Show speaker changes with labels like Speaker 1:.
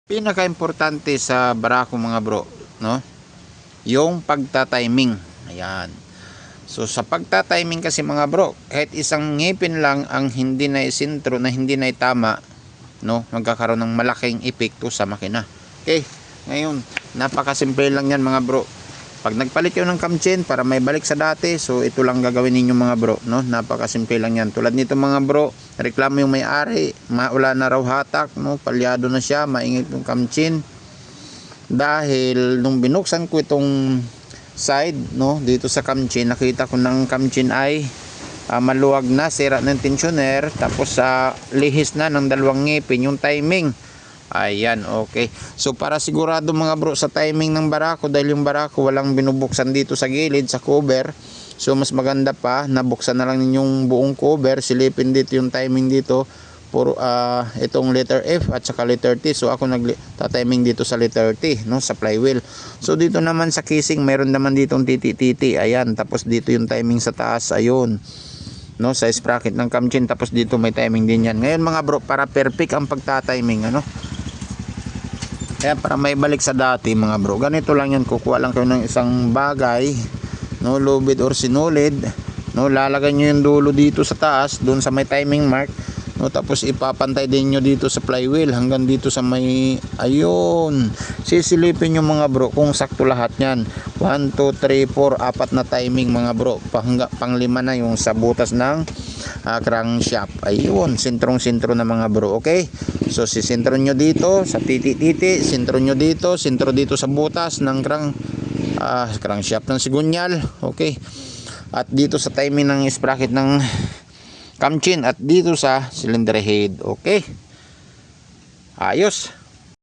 Speaker 1: Pinaka-importante sa barako mga bro, no? Yung pagta-timing. Ayan. So sa pagta-timing kasi mga bro, kahit isang ngipin lang ang hindi na isintro, na hindi na itama, no, magkakaroon ng malaking epekto sa makina. Okay. Ngayon, napakasimple lang yan mga bro. Pag nagpalit kayo ng camchain para may balik sa dati, so ito lang gagawin ninyo mga bro, no? Napakasimple lang yan. Tulad nito mga bro, reklamo yung may-ari, wala na raw hatak, no? Palyado na siya, maingit yung camchain. Dahil nung binuksan ko itong side, no, dito sa camchain, nakita ko ng camchain ay maluwag na, sira ng tensioner, tapos lihis na ng dalawang ngipin yung timing. Ayan, okay. So para sigurado mga bro sa timing ng barako, dahil yung barako walang binubuksan dito sa gilid, sa cover, so mas maganda pa nabuksan na lang ninyong buong cover, silipin dito yung timing dito, puro itong letter F at saka letter T. So ako nagta-timing dito sa letter T, no, sa flywheel. So dito naman sa casing, meron naman ditong titi-titi. Ayan, tapos dito yung timing sa taas, ayun, no, sa sprocket ng camchain, tapos dito may timing din yan. Ngayon mga bro, para perfect ang pagta-timing, ano, kaya para may balik sa dati mga bro, ganito lang yan. Kukuha lang kayo ng isang bagay, no, lubid or sinulid, no, lalagay nyo yung dulo dito sa taas, doon sa may timing mark, no, tapos ipapantay din nyo dito sa flywheel hanggang dito sa may, ayun, sisilipin nyo mga bro kung sakto lahat yan. 1, 2, 3, 4, apat na timing mga bro, panglima na yung sa butas ng crankshaft. Ayun, sentrong-sentro na mga bro. Okay, so sisentro nyo dito sa titi-titi, sentro nyo dito, sentro dito sa butas ng crankshaft ng sigunyal. Okay, at dito sa timing ng sprocket ng camchain, at dito sa cylinder head. Okay, ayos.